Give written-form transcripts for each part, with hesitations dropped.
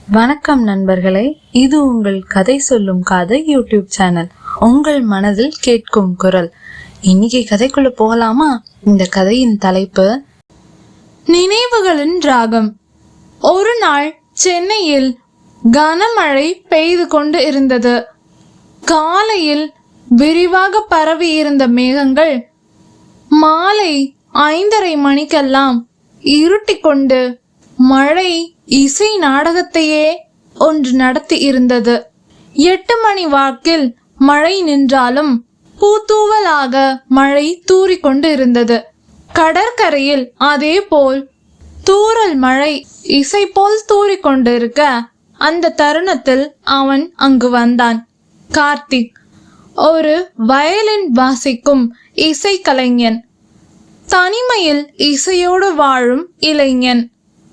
வணக்கம் நண்பர்களே, இது உங்கள் கதை சொல்லும் காதை யூடியூப் சேனல். உங்கள் மனதில் கேட்கும் குரல். இன்னைக்கு கதைக்குள்ள போகலாமா? இந்த கதையின் தலைப்பு நினைவுகளின் ராகம். ஒரு நாள் சென்னையில் கனமழை பெய்து கொண்டு இருந்தது. காலையில் விரிவாக பரவி இருந்த மேகங்கள் மாலை 5:30 மணிக்கெல்லாம் இருட்டிக்கொண்டு மழை இசை நாடகத்தையே ஒன்று நடத்தி இருந்தது. 8 மணி வாக்கில் மழை நின்றாலும் பூத்தூவலாக மழை தூறிக்கொண்டு இருந்தது. கடற்கரையில் அதே போல் தூறல் மழை இசை போல் தூறிக்கொண்டிருக்க அந்த தருணத்தில் அவன் அங்கு வந்தான். கார்த்திக் ஒரு வயலின் வாசிக்கும் இசை கலைஞன், தனிமையில் இசையோடு வாழும் இளைஞன்.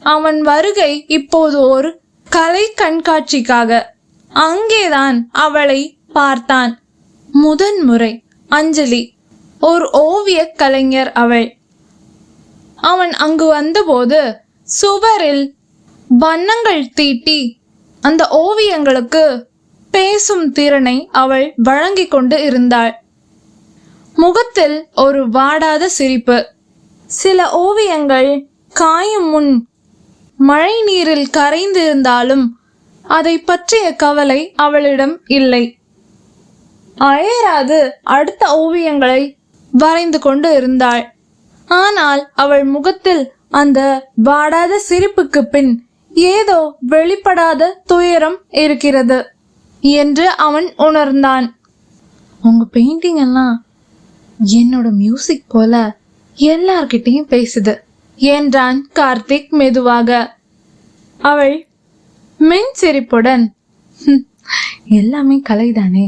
அவன் வருகை இப்போது ஒரு கலை கண்காட்சிக்காக. அங்கேதான் அவளை பார்த்தான் முதன்முறை. அஞ்சலி ஒரு ஓவிய கலைஞர் அவள். அவன் அங்கு வந்தபோது சுவரில் வண்ணங்கள் தீட்டி அந்த ஓவியங்களுக்கு பேசும் திறனை அவள் வழங்கி கொண்டு இருந்தாள். முகத்தில் ஒரு வாடாத சிரிப்பு. சில ஓவியங்கள் காயும் முன் மழை நீரில் கரைந்து இருந்தாலும் அதை பற்றிய கவலை அவளிடம் இல்லை. அயராது அடுத்த ஓவியங்களை வரைந்து கொண்டு இருந்தாள். ஆனால் அவள் முகத்தில் அந்த வாடாத சிரிப்புக்கு பின் ஏதோ வெளிப்படாத துயரம் இருக்கிறது என்று அவன் உணர்ந்தான். உங்க பெயிண்டிங் எல்லாம் என்னோட மியூசிக் போல எல்லார்கிட்டையும் பேசுது என்றான் கார்த்திக் மெதுவாக. அவள் மென் சிரிப்புடன், எல்லாமே கலைதானே,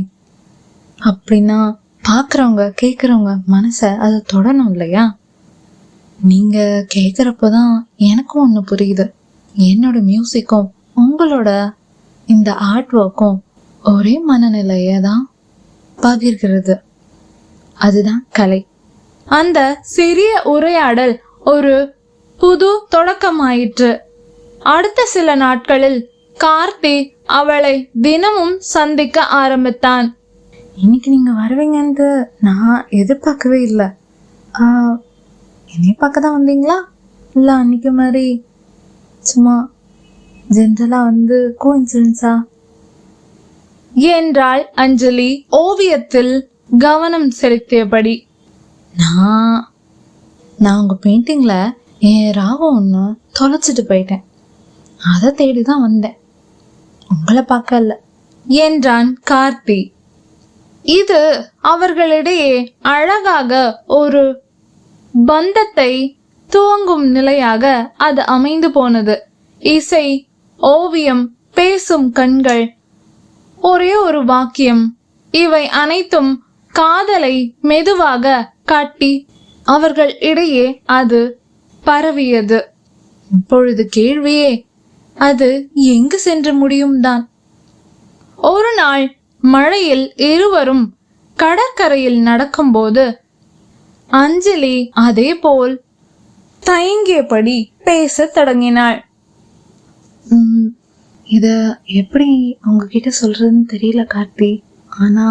அப்படின்னா பாக்குறவங்க கேக்குறவங்க மனச அதை தொடணும் இல்லையா? நீங்க கேக்குறப்பதான் எனக்கும் ஒண்ணு புரியுது. என்னோட மியூசிக்கும் உங்களோட இந்த ஆர்ட் ஒர்க்கும் ஒரே மனநிலைய தான் பகிர்கிறது. அதுதான் கலை. அந்த சிறிய உரையாடல் ஒரு புது தொடக்கமாயிற்று. அடுத்த சில நாட்களில் கார்த்தி அவளை தினமும் சந்திக்க ஆரம்பித்தான். இன்னைக்கு நீங்க வருவீங்கன்னு நான் எதிர்பார்க்கவே இல்லை. என்னைய பார்க்க தான் வந்தீங்களா, இல்ல அன்னைக்கு மாதிரி சும்மா ஜென்ரலா வந்து கோஇன்சிடென்ஸா என்றாள் அஞ்சலி ஓவியத்தில் கவனம் செலுத்தியபடி. நான் உங்க பெயிண்டிங்ல என் ராகம் ஒன்று தொலைச்சிட்டு போயிட்டேன். அதை தேடிதான் வந்தேன், உங்களை பார்க்கல என்றான் கார்த்தி. இது அவர்களிடையே அழகாக ஒரு பந்தத்தை துவங்கும் நிலையாக அது அமைந்து போனது. இசை, ஓவியம், பேசும் கண்கள், ஒரே ஒரு வாக்கியம், இவை அனைத்தும் காதலை மெதுவாக காட்டி அவர்கள் இடையே அது பரவியது. இப்பொழுது கேள்வியே அது எங்கு சென்று முடியும் தான். ஒரு நாள் மழையில் இருவரும் கடற்கரையில் நடக்கும்போது அஞ்சலி அதே போல் தயங்கியபடி பேச தொடங்கினாள். இத எப்படி உங்ககிட்ட சொல்றதுன்னு தெரியல கார்த்தி. ஆனா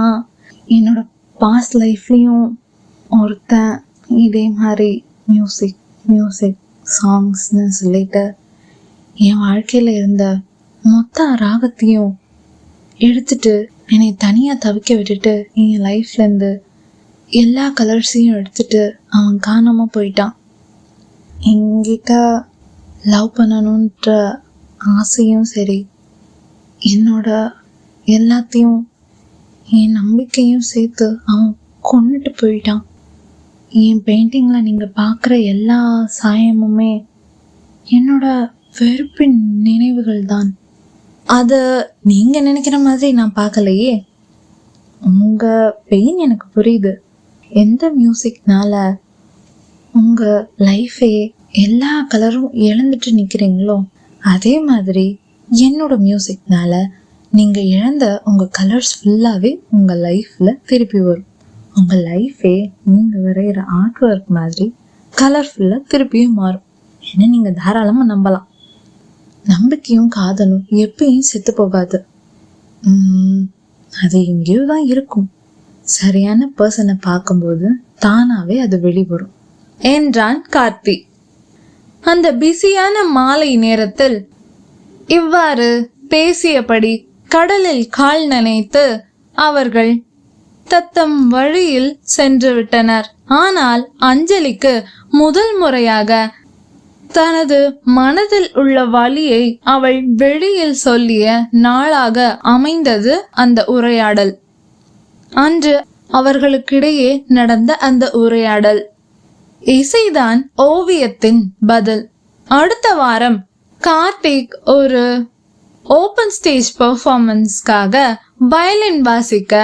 என்னோட பாஸ்ட் லைஃப்லயும் ஒருத்தன் இதே மாதிரி மியூசிக் சாங்ஸ்ன்னு சொல்லிட்டு என் வாழ்க்கையில இருந்த மொத்த ராகத்தையும் எடுத்துட்டு என்னை தனியா தவிக்க விட்டுட்டு என் லைஃப்ல இருந்து எல்லா கலர்ஸையும் எடுத்துட்டு அவன் காணாம போயிட்டான். என்கிட்ட லவ் பண்ணணுன்ற ஆசையும் சரி, என்னோட எல்லாத்தையும் என் நம்பிக்கையும் சேர்த்து அவன் கொண்டுட்டு போயிட்டான். என் பெயிண்டிங்ல நீங்க பார்க்குற எல்லா சாயமுமே என்னோட வெறுப்பின் நினைவுகள் தான். அத நீங்க நினைக்கிற மாதிரி நான் பார்க்கலையே. உங்க பெயின் எனக்கு புரியுது. எந்த மியூசிக்னால உங்க லைஃபே எல்லா கலரும் இழந்துட்டு நிக்கிறீங்களோ அதே மாதிரி என்னோட மியூசிக்னால நீங்க இழந்த உங்க கலர்ஸ் ஃபுல்லாவே உங்க லைஃப்ல திருப்பி வரும். உங்க லைஃபே நீங்க வரைகிற ஆர்ட் ஒர்க் மாதிரி கலர்ஃபுல்லா திருப்பியும் மாறும். என்ன நீங்க தாராளமா நம்பலாம். நம்பிக்கையும் காதலும் எப்பயும் செத்து போகாது. அது எங்கேயோ தான் இருக்கும். சரியான பர்சனை பார்க்கும்போது தானாவே அது வெளிவரும் என்றான் கார்த்தி. அந்த பிஸியான மாலை நேரத்தில் இவ்வாறு பேசியபடி கடலில் கால் நனைத்து அவர்கள் தத்தம் வழியில் சென்று விட்டனர். ஆனால் அஞ்சலிக்கு முதல் முறையாக தனது மனதில் உள்ள வலியை அவள் வெளியில் சொல்லிய நாளாக அமைந்தது அந்த உரையாடல். அன்று அவர்களுக்கிடையே நடந்த அந்த உரையாடல். இசைதான் ஓவியத்தின் பதில். அடுத்த வாரம் கார்த்திக் ஒரு ஓபன் ஸ்டேஜ் பெர்ஃபார்மன்ஸ்க்காக வயலின் வாசிக்க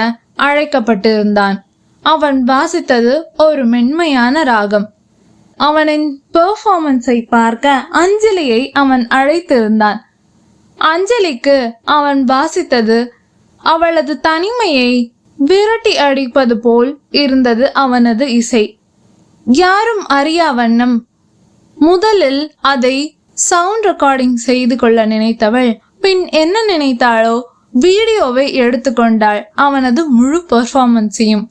அழைக்கப்பட்டிருந்தான். அவன் வாசித்தது ஒரு மென்மையான ராகம். அவனின் பெர்ஃபார்மன்ஸை பார்க்க அஞ்சலியை அவன் அழைத்திருந்தான். அஞ்சலிக்கு அவன் வாசித்தது அவளது தனிமையை விரட்டி அடிப்பது போல் இருந்தது அவனது இசை. யாரும் அறியா வண்ணம் முதலில் அதை சவுண்ட் ரெக்கார்டிங் செய்து கொள்ள நினைத்தவள் பின் என்ன நினைத்தாளோ வீடியோவை எடுத்துக்கொண்டாள், அவனது முழு பெர்ஃபார்மன்ஸையும்.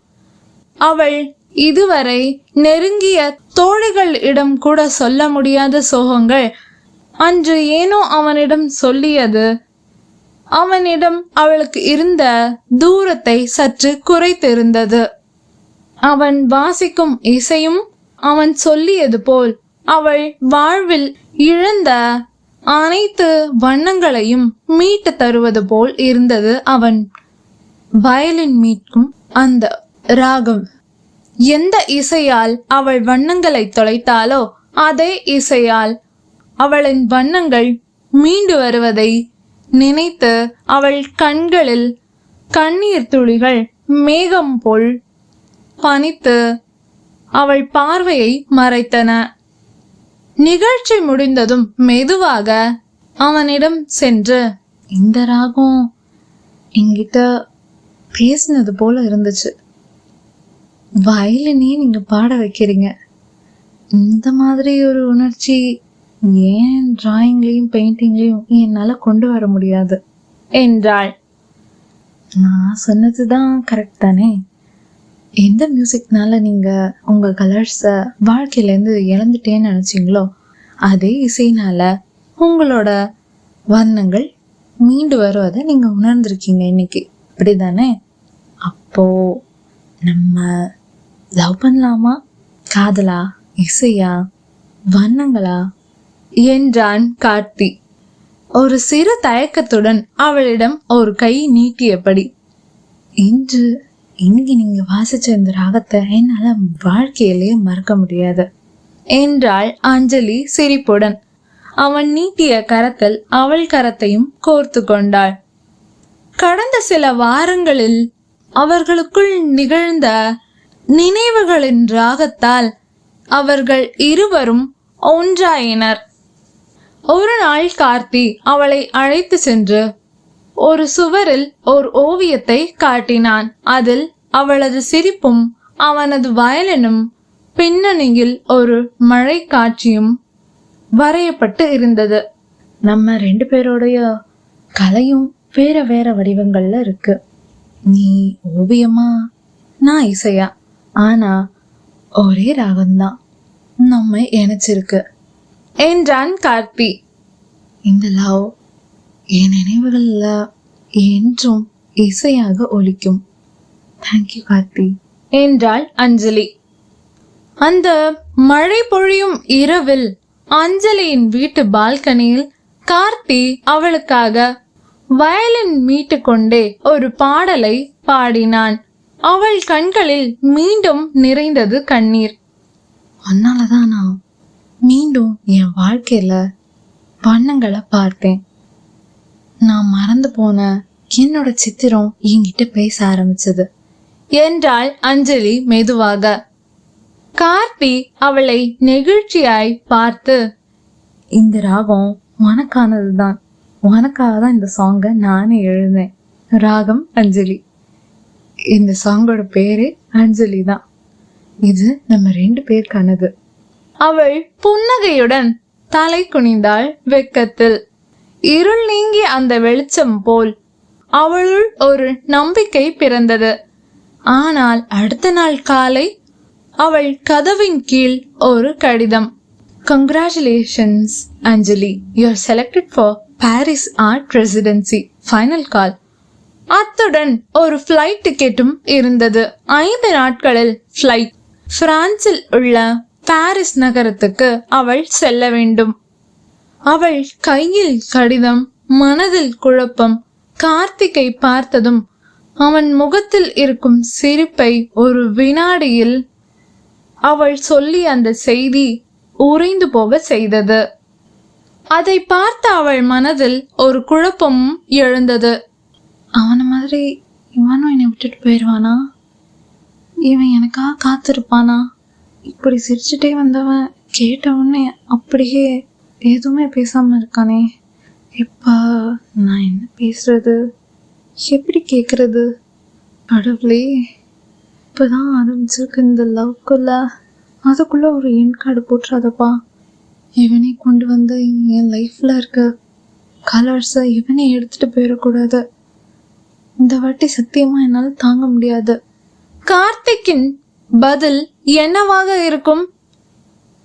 அவள் இதுவரை நெருங்கிய தோழிகளிடம் கூட சொல்ல முடியாத சோகங்கள் அன்று ஏனோ அவனிடம் சொல்லியது அவனிடம் அவளுக்கு இருந்த தூரத்தை சற்று குறைத்திருந்தது. அவன் வாசிக்கும் இசையும் அவன் சொல்லியது போல் அவள் வாழ்வில் இழந்த அனைத்து வண்ணங்களையும் மீட்டு தருவது போல் இருந்தது. அவன் வயலின் மீட்கும் அந்த ராகம். எந்த இசையால் அவள் வண்ணங்களை தொலைத்தாலோ அதே இசையால் அவளின் வண்ணங்கள் மீண்டு வருவதை நினைத்து அவள் கண்களில் கண்ணீர் துளிகள் மேகம் போல் பனித்து அவள் பார்வையை மறைத்தன. நிகழ்ச்சி முடிந்ததும் மெதுவாக அவனிடம் சென்று, இந்த ராகம் என்கிட்ட பேசினது போல இருந்துச்சு. வயலினே நீங்க பாட வைக்கிறீங்க. இந்த மாதிரி ஒரு உணர்ச்சி ஏன் டிராயிங்லயும் பெயிண்டிங்லயும் என்னால கொண்டு வர முடியாது என்றாள். நான் சொன்னதுதான் கரெக்ட் தானே? எந்த மியூசிக்னால நீங்க உங்க கலர்ஸ வாழ்க்கையில இருந்து இழந்துட்டேன்னு நினைச்சீங்களோ அதே இசைனால உங்களோட வண்ணங்கள் மீண்டு வருவதை நீங்க உணர்ந்திருக்கீங்க இன்னைக்கு, அப்படிதானே? அப்போ நம்ம லவ் பண்ணலாமா? காதலா? இசையா? வண்ணங்களா? என்றான் கார்த்தி ஒரு சிறு தயக்கத்துடன் அவளிடம் ஒரு கை நீட்டியபடி. இன்னைக்கு நீங்க வாசிச்ச இந்த ராகத்தை என்னால வாழ்க்கையிலேயே மறக்க முடியாது என்றாள் அஞ்சலி சிரிப்புடன். அவன் நீட்டிய கரத்தில் அவள் கரத்தையும் கோர்த்து கொண்டாள். கடந்த சில வாரங்களில் அவர்களுக்குள் நிகழ்ந்த நினைவுகளின் ராகத்தால் அவர்கள் இருவரும் ஒன்றாயினர். ஒரு நாள் கார்த்தி அவளை அழைத்து சென்று ஒரு சுவரில் ஒரு ஓவியத்தை காட்டினான். அதில் அவளது சிரிப்பும் அவனது வயலினும் பின்னணியில் ஒரு மழை காட்சியும் வரையப்பட்டு இருந்தது. நம்ம 2 பேரோடைய கலையும் வேற வேற வடிவங்கள்ல இருக்கு. நீ ஓவியமா, நான் இசையா, ஆனா ஒரே ராகம்தான் நம்ம இணைச்சிருக்கு என்றான் கார்த்தி. இந்த லவ் என் நினைவுகள்ல என்றும் இசையாக ஒலிக்கும். தேங்க்யூ கார்த்தி என்றாள் அஞ்சலி. அந்த மழை பொழியும் இரவில் அஞ்சலியின் வீட்டு பால்கனியில் கார்த்தி அவளுக்காக வயலின் மீட்டு கொண்டே ஒரு பாடலை பாடினான். அவள் கண்களில் மீண்டும் நிறைந்தது கண்ணீர். அதனாலதான் நான் மீண்டும் என் வாழ்க்கையில வண்ணங்களை பார்த்தேன். நான் மறந்து போன என்னோட சித்திரம் என்கிட்ட பேச ஆரம்பிச்சது என்றாள் அஞ்சலி மெதுவாக. கார்த்தி அவளை நெகிழ்ச்சியாய் பார்த்து, இந்த ராகம் உனக்கானதுதான், உனக்காக தான் இந்த சாங்கை நானே எழுதினேன். ராகம் அஞ்சலி. இந்த சாங்கோட பேரு அஞ்சலி தான். இது நம்ம 2 பேருக்கானது. அவள் புன்னகையுடன் தலை குனிந்தாள் வெக்கத்தில். இருள் நீங்கி அந்த வெளிச்சம் போல் அவளுள் ஒரு நம்பிக்கை பிறந்தது. ஆனால் அடுத்த நாள் காலை அவள் கதவின் கீழ் ஒரு கடிதம். Congratulations, Anjali. You are selected for Paris Art Residency. Final call. அத்துடன் ஒரு ஃப்ளைட் டிக்கெட்டும் இருந்தது. 5 நாட்களில் ஃப்ளைட். பிரான்சில் உள்ள பாரிஸ் நகரத்துக்கு அவள் செல்ல வேண்டும். அவள் கையில் கடிதம், மனதில் குழப்பம். கார்த்திகை பார்த்ததும் அவன் முகத்தில் இருக்கும் சிரிப்பை ஒரு வினாடியில் அவள் சொல்லி அந்த செய்தி உறைந்து போக செய்தது. அதை பார்த்த அவள் மனதில் ஒரு குழப்பமும் எழுந்தது. அவன மாதிரி இவனும் என்னை விட்டுட்டு போயிடுவானா? இவன் எனக்காக காத்திருப்பானா? இப்படி சிரிச்சுட்டே வந்தவன் கேட்ட உடனே அப்படியே எதுவுமே பேசாம இருக்கானே. இப்ப நான் என்ன பேசுறது, எப்படி கேக்குறது? கடவுளே, இப்பதான் ஆரம்பிச்சிருக்கு இந்த லவ்க்குள்ள. அதுக்குள்ள ஒரு என் கார்டு போட்டுறாதப்பா. இவனே கொண்டு வந்து என் லைஃப்ல இருக்க கலர்ஸை இவனே எடுத்துட்டு போயிடக்கூடாது. இந்த வாட்டி சத்தியமா என்னால தாங்க முடியாது. கார்த்திக்கின் பதில் என்னவாக இருக்கும்?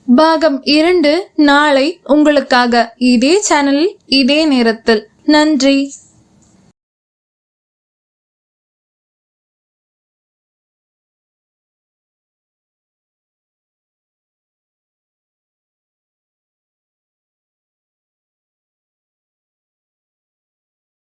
பாகம் 2 நாளை உங்களுக்காக இதே சேனலில் இதே நேரத்தில். நன்றி.